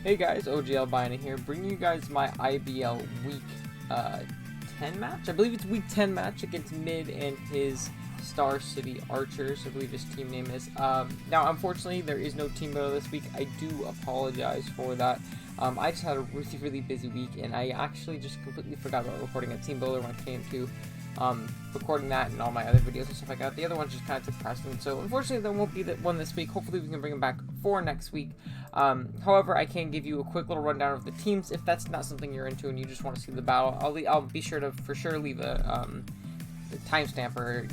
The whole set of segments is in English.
Hey guys, OGL Bina here, bringing you guys my IBL Week 10 match. I believe it's Week 10 match against Mid and his Star City Archers, I believe his team name is. Now, unfortunately, there is no Teambuilder this week. I do apologize for that. I just had a really busy week, and I actually just completely forgot about recording a Teambuilder when it came to recording that and all my other videos and stuff like that. The other ones just kind of took precedence, so unfortunately there won't be the one this week. Hopefully we can bring them back for next week. However, I can give you a quick little rundown of the teams if that's not something you're into and you just want to see the battle. I'll be sure to for sure leave a timestamp or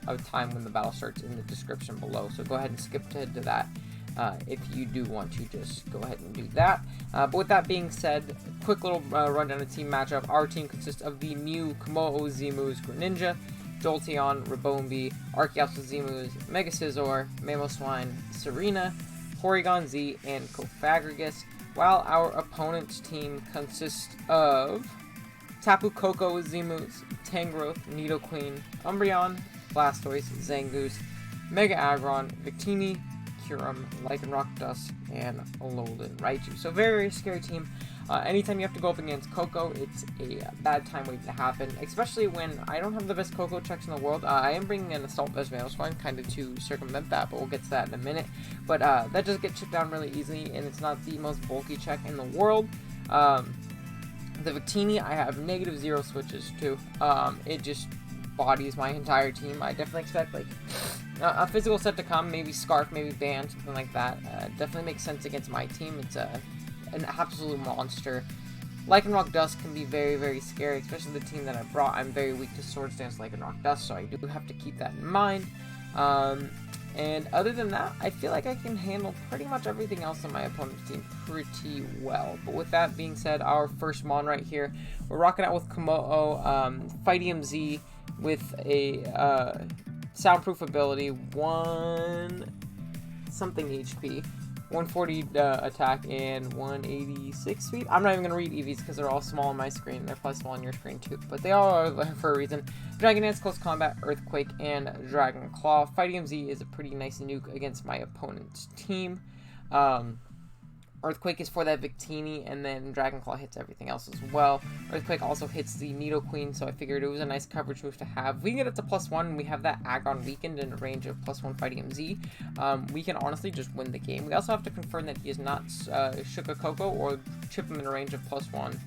a time when the battle starts in the description below, so go ahead and skip ahead to that if you do want to just go ahead and do that. But with that being said, quick little rundown of team matchup. Our team consists of the Mew, Komodo, Zemus, Greninja, Jolteon, Rabombi, Archeops Zemus, Mega Scizor, Mamoswine, Serena, Porygon Z, and Cofagrigus, while our opponent's team consists of Tapu Koko Zemus, Tangrowth, Nidoqueen, Umbreon, Blastoise, Zangoose, Mega Aggron, Victini, Kyurem, Lycanroc Dusk, and Alolan Raichu. So very scary team. Anytime you have to go up against Koko, it's a bad time waiting to happen, especially when I don't have the best Koko checks in the world. I am bringing in Assault Vest Mamoswine kind of to circumvent that, but we'll get to that in a minute. But that does get chipped down really easily, and it's not the most bulky check in the world. The Victini, I have -0 switches to. It just bodies my entire team. I definitely expect like a physical set to come, maybe Scarf, maybe Band, something like that. Definitely makes sense against my team. It's an absolute monster. Lycanroc Dusk can be very, very scary, especially the team that I brought. I'm very weak to Swords Dance Lycanroc Dusk, so I do have to keep that in mind. And other than that, I feel like I can handle pretty much everything else on my opponent's team pretty well. But with that being said, our first Mon right here, we're rocking out with Komodo, Fightium Z with a soundproof ability, 1 something HP, 140 attack, and 186 speed. I'm not even going to read EVs because they're all small on my screen. They're probably small on your screen too, but they all are there for a reason. Dragon Dance, Close Combat, Earthquake, and Dragon Claw. Fightium Z is a pretty nice nuke against my opponent's team. Earthquake is for that Victini, and then Dragon Claw hits everything else as well. Earthquake also hits the Nidoqueen, so I figured it was a nice coverage move to have. We can get it to +1, and we have that Aggron weakened in a range of +1 Fightium Z. We can honestly just win the game. We also have to confirm that he is not Shuka Koko or chip him in a range of +1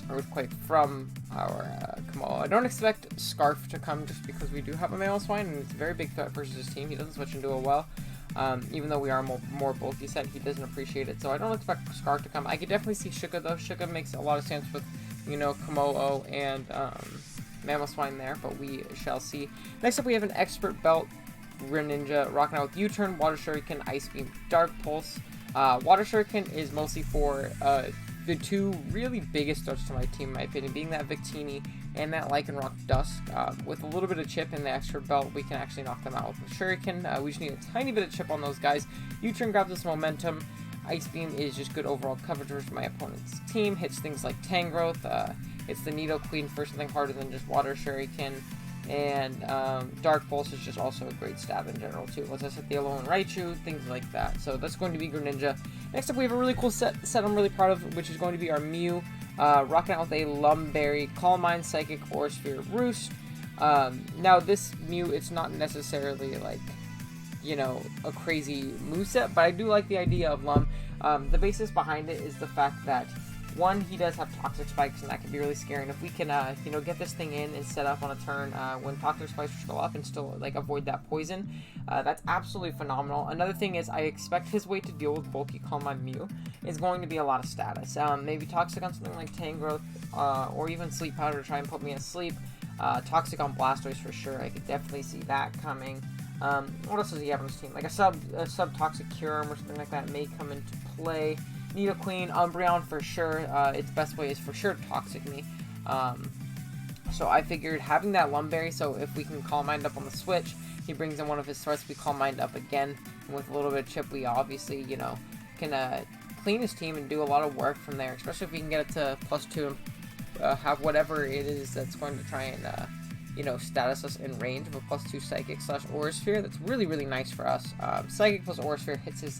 Earthquake from our Komodo. I don't expect Scarf to come just because we do have a Mamoswine, and it's a very big threat versus his team. He doesn't switch into a well. Even though we are more bulky set, he doesn't appreciate it, so I don't expect Scarf to come. I could definitely see Shuka though. Shuka makes a lot of sense with, Komodo and Mamoswine there, but we shall see. Next up, we have an Expert Belt Greninja rocking out with U-Turn, Water Shuriken, Ice Beam, Dark Pulse. Water Shuriken is mostly for the two really biggest threats to my team, in my opinion, being that Victini and that Lycanroc Dusk. With a little bit of chip in the extra belt, we can actually knock them out with the Shuriken. We just need a tiny bit of chip on those guys. U-Turn grabs us momentum. Ice Beam is just good overall coverage for my opponent's team. Hits things like Tangrowth. Hits the Nidoqueen for something harder than just Water Shuriken. And Dark Pulse is just also a great stab in general too. Let's just hit the Alolan Raichu, things like that. So that's going to be Greninja. Next up, we have a really cool set I'm really proud of, which is going to be our Mew. Rocking out with a Lumberry, Calm Mind, Psychic, Aura Sphere, Roost. Now this Mew, it's not necessarily like, a crazy moveset, but I do like the idea of Lum. The basis behind it is the fact that, one, he does have Toxic Spikes, and that can be really scary. And if we can, get this thing in and set up on a turn when Toxic Spikes are still up and still, avoid that poison, that's absolutely phenomenal. Another thing is I expect his way to deal with bulky Calm Mind Mew is going to be a lot of status. Maybe Toxic on something like Tangrowth, or even Sleep Powder to try and put me asleep. Toxic on Blastoise for sure. I could definitely see that coming. What else does he have on his team? Like a sub-Toxic Kyurem or something like that may come into play. Nidoqueen, Umbreon for sure. Its best way is for sure Toxic me. So I figured having that Lumberry, so if we can Calm Mind up on the switch, he brings in one of his threats, we Calm Mind up again. And with a little bit of chip, we obviously, can clean his team and do a lot of work from there, especially if we can get it to +2 and have whatever it is that's going to try and, status us in range of a +2 Psychic / Aura Sphere. That's really, really nice for us. Psychic plus Aura Sphere hits his,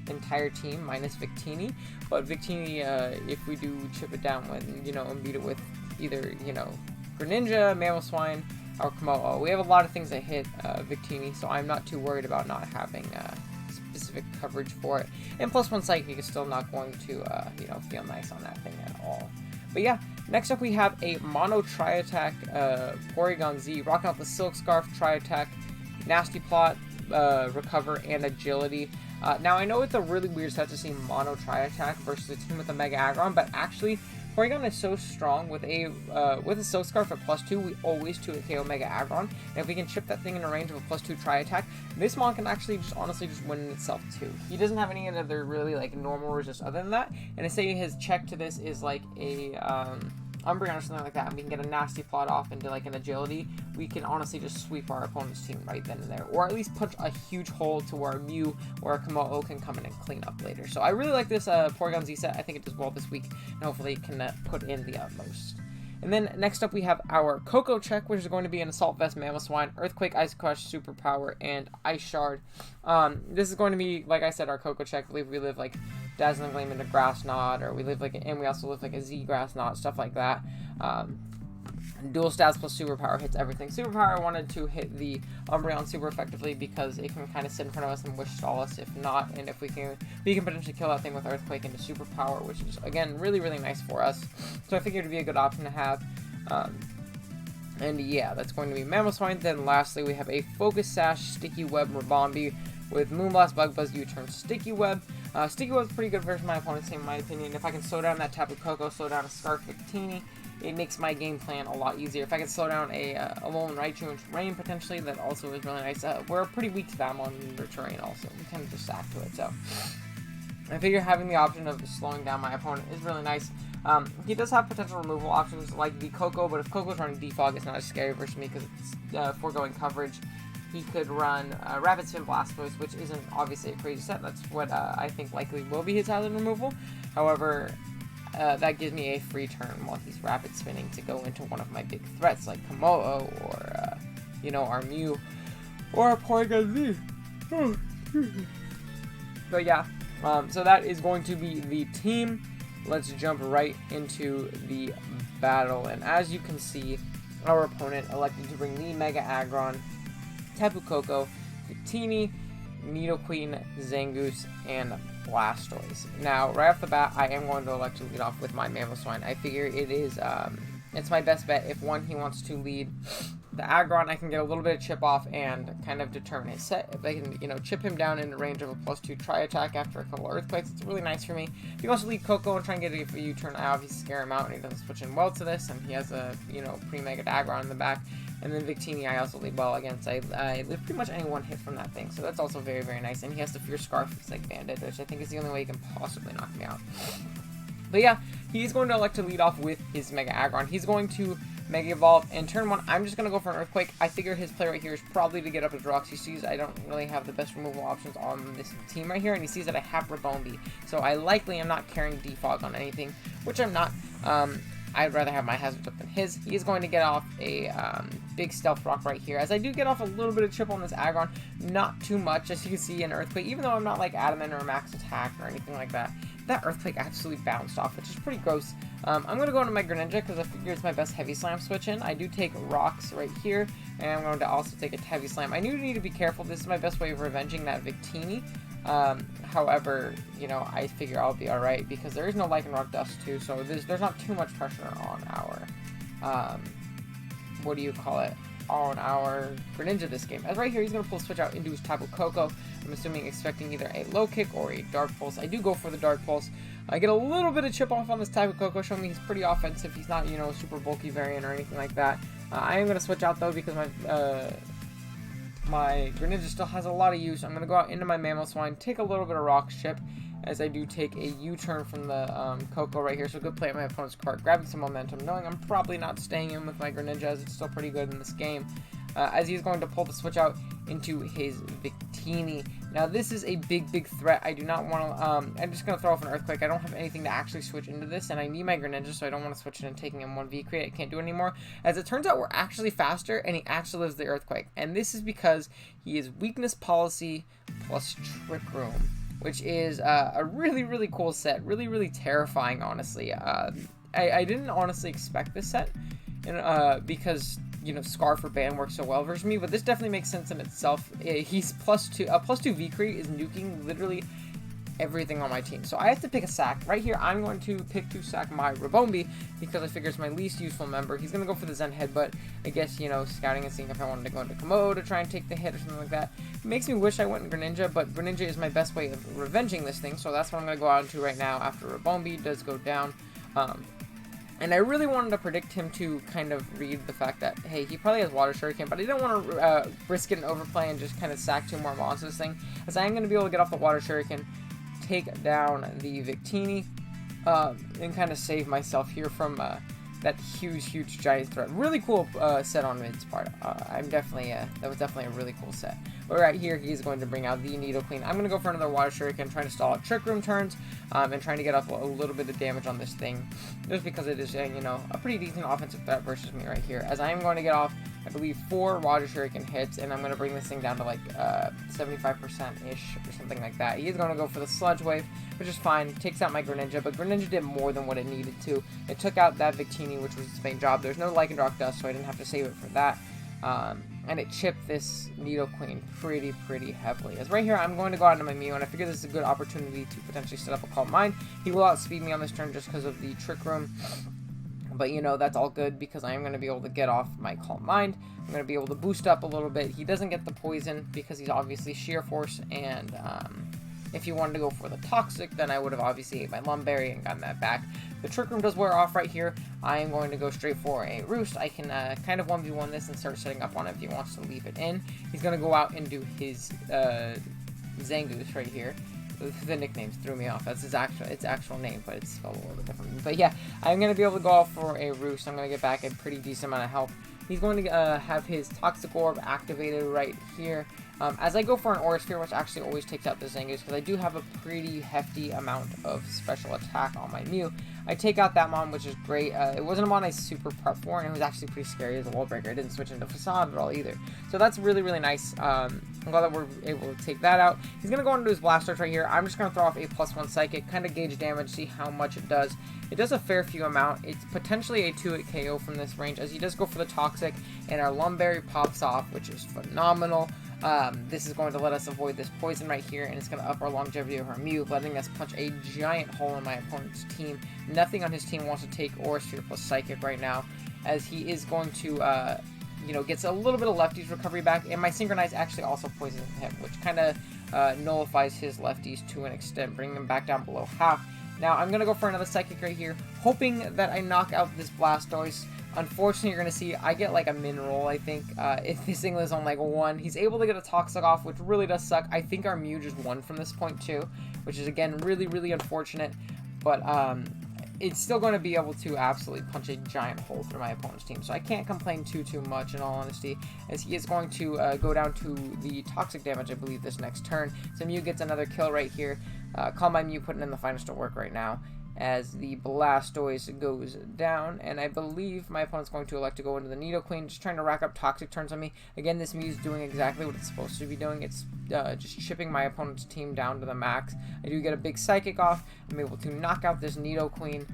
entire team minus Victini. But Victini, if we do chip it down with, and beat it with either, Greninja, Mamoswine, or Komodo, we have a lot of things that hit Victini, so I'm not too worried about not having specific coverage for it. And plus one Psychic is still not going to, feel nice on that thing at all. But yeah, next up we have a Mono Tri-Attack Porygon Z, rocking out the Silk Scarf, Tri-Attack, Nasty Plot, Recover, and Agility. Now I know it's a really weird set to see Mono Tri-Attack versus a team with a Mega Aggron, but actually Porygon is so strong with a Silk Scarf at +2, we always 2-hit KO Mega Aggron, and if we can chip that thing in a range of a +2 Tri-Attack, this mon can actually honestly win in itself too. He doesn't have any other really normal resist other than that, and I say his check to this is like a Umbreon or something like that, and we can get a Nasty Plot off into an Agility, we can honestly just sweep our opponent's team right then and there, or at least punch a huge hole to where Mew or Komodo can come in and clean up later. So I really like this Porygon Z set. I think it does well this week, and hopefully it can put in the utmost. And then next up we have our Coco check, which is going to be an Assault Vest, Mamoswine, Earthquake, Ice Crush, Superpower, and Ice Shard. This is going to be, like I said, our Coco check. I believe we live Dazzling Gleam into Grass Knot, or we live and we also live a Z Grass Knot, stuff like that. Dual stats plus Superpower hits everything. Superpower, I wanted to hit the Umbreon super effectively because it can kind of sit in front of us and wish stall us if not, and if we can potentially kill that thing with Earthquake into Superpower, which is again really nice for us. So I figured it'd be a good option to have. And yeah, that's going to be Mamoswine. Then lastly, we have a Focus Sash, Sticky Web, Rabombi with Moonblast, Bug Buzz, U-Turn, Sticky Web. Sticky Web's pretty good versus my opponent's team, in my opinion. If I can slow down that Tapu Koko, slow down a Scarf Victini, it makes my game plan a lot easier. If I can slow down a Alolan Raichu into Rain, potentially, that also is really nice. We're pretty weak to that one in terrain also. We tend to just stack to it, so I figure having the option of slowing down my opponent is really nice. He does have potential removal options like the Koko, but if Koko's running Defog, it's not as scary versus me because it's foregoing coverage. He could run Rapid Spin Blastoise, which isn't obviously a crazy set. That's what I think likely will be his hazard removal. However, that gives me a free turn while he's Rapid Spinning to go into one of my big threats like Komodo or, our Mew or our Porygon Z. But yeah, so that is going to be the team. Let's jump right into the battle. And as you can see, our opponent elected to bring the Mega Aggron, Tapu Koko, Victini, Nidoqueen, Zangoose, and Blastoise. Now, right off the bat, I am going to elect to lead off with my Mamoswine. I figure it is, it's my best bet. If he wants to lead the Aggron, I can get a little bit of chip off and kind of determine his set. If I can, chip him down in the range of a +2 Tri-Attack after a couple of Earthquakes, it's really nice for me. If he wants to lead Koko and try and get a U-turn, I obviously scare him out, and he doesn't switch in well to this, and he has a, pre-Mega Aggron in the back. And then Victini, I also lead well against. I live pretty much any one hit from that thing, so that's also very nice. And he has the Fierce Scarf, it's like Bandit, which I think is the only way he can possibly knock me out. But yeah, he's going to elect to lead off with his Mega Aggron. He's going to Mega Evolve, and turn 1, I'm just going to go for an Earthquake. I figure his play right here is probably to get up his rocks. He sees I don't really have the best removal options on this team right here, and he sees that I have Rabombi. So I likely am not carrying Defog on anything, which I'm not. I'd rather have my Hazard Tip than his. He is going to get off a big Stealth Rock right here, as I do get off a little bit of chip on this Aggron. Not too much, as you can see, in Earthquake, even though I'm not like Adamant or Max Attack or anything like that. That Earthquake absolutely bounced off, which is pretty gross. I'm going to go into my Greninja because I figure it's my best Heavy Slam switch in. I do take Rocks right here, and I'm going to also take a Heavy Slam. I do need to be careful. This is my best way of revenging that Victini. However, I figure I'll be alright because there is no Lycanroc Dust too, so there's not too much pressure on our, on our Greninja this game. As right here, he's going to pull switch out into his Tapu Koko. I'm assuming expecting either a Low Kick or a Dark Pulse. I do go for the Dark Pulse. I get a little bit of chip off on this Tapu Koko, showing me he's pretty offensive. He's not, a super bulky variant or anything like that. I am going to switch out though because my Greninja still has a lot of use. I'm going to go out into my Mamoswine, take a little bit of Rock Chip, as I do take a U-turn from the Koko right here. So good play at my opponent's card, grabbing some momentum, knowing I'm probably not staying in with my Greninja, as it's still pretty good in this game. As he's going to pull the switch out into his Victini. Now this is a big threat. I do not want to, I'm just going to throw off an Earthquake. I don't have anything to actually switch into this, and I need my Greninja, so I don't want to switch it and taking him 1v create. I can't do it anymore. As it turns out, we're actually faster, and he actually lives the Earthquake. And this is because he is Weakness Policy plus Trick Room which is a really cool set, really terrifying, honestly. I didn't honestly expect this set, and because Scarf or Ban works so well versus me, but this definitely makes sense in itself. He's +2 V-Cree is nuking literally everything on my team. So I have to pick a sack. Right here, I'm going to pick to sack my Rabombi because I figure it's my least useful member. He's going to go for the Zen Headbutt. I guess, scouting and seeing if I wanted to go into Komodo to try and take the hit or something like that. It makes me wish I went in Greninja, but Greninja is my best way of revenging this thing, so that's what I'm going to go out into right now after Rabombi does go down. And I really wanted to predict him to kind of read the fact that, hey, he probably has Water Shuriken, but I didn't want to risk it and overplay and just kind of sack 2 more monsters thing, as I am going to be able to get off the Water Shuriken, take down the Victini, and kind of save myself here from that huge giant threat. Really cool set on mid's part. That was definitely a really cool set. But right here, he's going to bring out the Nidoqueen. I'm going to go for another Water Shuriken, trying to stall out Trick Room turns, and trying to get up a little bit of damage on this thing, just because it is, a pretty decent offensive threat versus me right here. As I am going to get off, I believe, 4 Water Shuriken hits, and I'm going to bring this thing down to like 75%-ish or something like that. He is going to go for the Sludge Wave, which is fine. Takes out my Greninja, but Greninja did more than what it needed to. It took out that Victini, which was its main job. There's no Lycanroc Dust, so I didn't have to save it for that. And it chipped this Nidoqueen pretty heavily. As right here, I'm going to go out into my Mew, and I figure this is a good opportunity to potentially set up a Calm Mind. He will outspeed me on this turn just because of the Trick Room. But, that's all good because I am going to be able to get off my Calm Mind. I'm going to be able to boost up a little bit. He doesn't get the Poison because he's obviously Sheer Force, and if he wanted to go for the Toxic, then I would have obviously ate my Lumberry and gotten that back. The Trick Room does wear off right here. I am going to go straight for a Roost. I can kind of 1v1 this and start setting up on it if he wants to leave it in. He's going to go out and do his Zangoose right here. The nicknames threw me off. That's its actual name, but it's spelled a little bit differently. But yeah, I'm going to be able to go out for a Roost. I'm going to get back a pretty decent amount of health. He's going to have his Toxic Orb activated right here. As I go for an Aura Sphere, which actually always takes out the Zangoose, because I do have a pretty hefty amount of special attack on my Mew. I take out that Mon, which is great. It wasn't a Mon I super prepped for, and it was actually pretty scary as a Wall Breaker. I didn't switch into Facade at all either. So that's really nice. I'm glad that we're able to take that out. He's going to go into his Blastoise right here. I'm just going to throw off a +1 Psychic, kind of gauge damage, see how much it does. It does a fair few amount. It's potentially a 2-hit KO from this range, as he does go for the Toxic, and our Lumberry pops off, which is phenomenal. This is going to let us avoid this poison right here, and it's going to up our longevity of our Mew, letting us punch a giant hole in my opponent's team. Nothing on his team wants to take Aura Sphere plus Psychic right now, as he is going to, gets a little bit of Lefty's recovery back, and my Synchronize actually also poisons him, which kind of nullifies his lefties to an extent, bringing him back down below half. Now, I'm going to go for another Psychic right here, hoping that I knock out this Blastoise. Unfortunately, you're going to see I get like a min roll, I think, if this thing is on like 1. He's able to get a Toxic off, which really does suck. I think our Mew just won from this point too, which is, again, really unfortunate. But it's still going to be able to absolutely punch a giant hole through my opponent's team. So I can't complain too much, in all honesty, as he is going to go down to the Toxic damage, I believe, this next turn. So Mew gets another kill right here. Call my Mew putting in the finest to work right now, as the Blastoise goes down, and I believe my opponent's going to elect to go into the Nidoqueen, just trying to rack up Toxic turns on me. Again, this Mew's doing exactly what it's supposed to be doing. It's just chipping my opponent's team down to the max. I do get a big Psychic off. I'm able to knock out this Nidoqueen,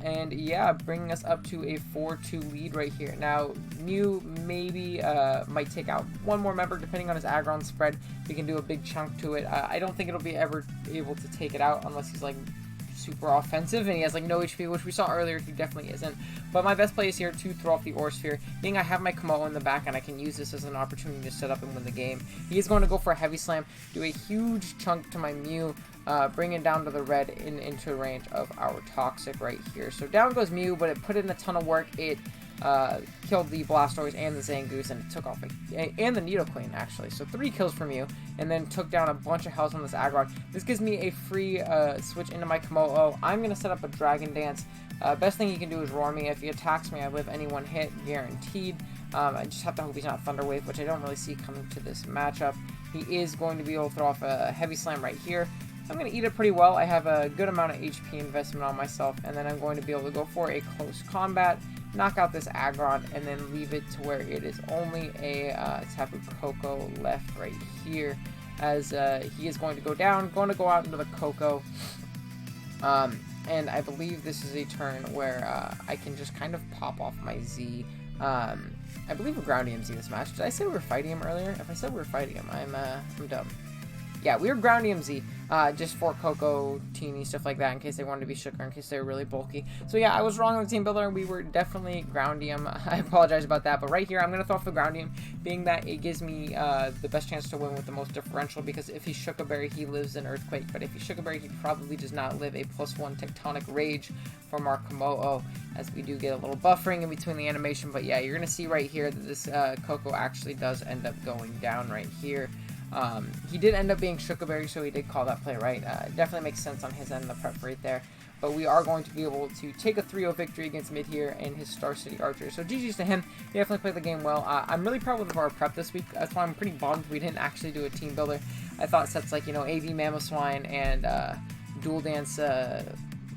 and yeah, bringing us up to a 4-2 lead right here. Now, Mew maybe might take out one more member, depending on his aggron spread. We can do a big chunk to it. I don't think it'll be ever able to take it out unless he's like super offensive and he has like no HP, which we saw earlier he definitely isn't. But my best play is here to throw off the Aura Sphere, being I have my Komodo in the back and I can use this as an opportunity to set up and win the game. He is going to go for a Heavy Slam, do a huge chunk to my Mew, bring it down to the red into range of our Toxic right here. So down goes Mew, but it put in a ton of work. It killed the Blastoise and the Zangoose, and it took off and the Nidoqueen, actually. So 3 kills from Mew, and then took down a bunch of health on this Aggron. This gives me a free switch into my Komodo. I'm going to set up a Dragon Dance. Best thing he can do is roar me. If he attacks me, I live any one hit, guaranteed. I just have to hope he's not Thunder Wave, which I don't really see coming to this matchup. He is going to be able to throw off a Heavy Slam right here. I'm going to eat it pretty well. I have a good amount of HP investment on myself, and then I'm going to be able to go for a close combat, knock out this Aggron, and then leave it to where it is only a Tapu Koko left right here. as he is going to go down, going to go out into the Coco. And I believe this is a turn where I can just kind of pop off my Z. I believe we're grounding him Z this match. Did I say we were fighting him earlier? If I said we were fighting him, I'm dumb. Yeah, we were grounding him Z, just for Coco, Teeny, stuff like that, in case they wanted to be shook or in case they were really bulky. So yeah, I was wrong on the team builder. We were definitely grounding him. I apologize about that, but right here, I'm going to throw off the grounding, being that it gives me the best chance to win with the most differential, because if he shook a berry, he lives in Earthquake, but if he shook a berry, he probably does not live a +1 Tectonic Rage from our Komodo, as we do get a little buffering in between the animation. But yeah, you're going to see right here that this Coco actually does end up going down right here. He did end up being Shookaberry, so he did call that play right. Definitely makes sense on his end, the prep right there. But we are going to be able to take a 3-0 victory against mid here and his Star City Archer. So GG's to him. He definitely played the game well. I'm really proud of our prep this week. That's why I'm pretty bummed we didn't actually do a team builder. I thought sets like, you know, AV Mamoswine and Dual Dance,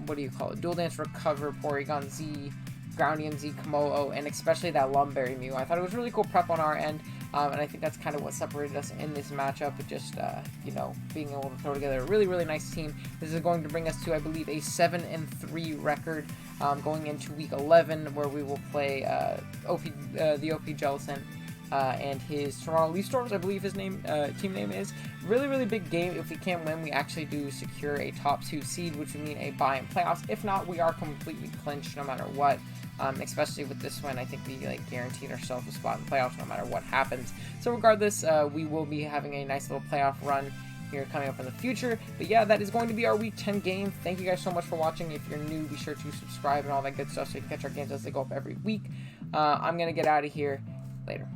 what do you call it? Dual Dance Recover, Porygon Z, Groundium Z, Komodo, and especially that Lumberry Mew. I thought it was really cool prep on our end. And I think that's kind of what separated us in this matchup, just, you know, being able to throw together a really, really nice team. This is going to bring us to, I believe, a 7-3 record going into week 11, where we will play the OP Jellicent and his Toronto Leaf Storms, I believe his team name is. Really, really big game. If we can win, we actually do secure a top 2 seed, which would mean a bye in playoffs. If not, we are completely clinched no matter what. Especially with this win, I think we guaranteed ourselves a spot in playoffs no matter what happens. So regardless, we will be having a nice little playoff run here coming up in the future. But yeah, that is going to be our week 10 game. Thank you guys so much for watching. If you're new, be sure to subscribe and all that good stuff so you can catch our games as they go up every week. I'm going to get out of here. Later.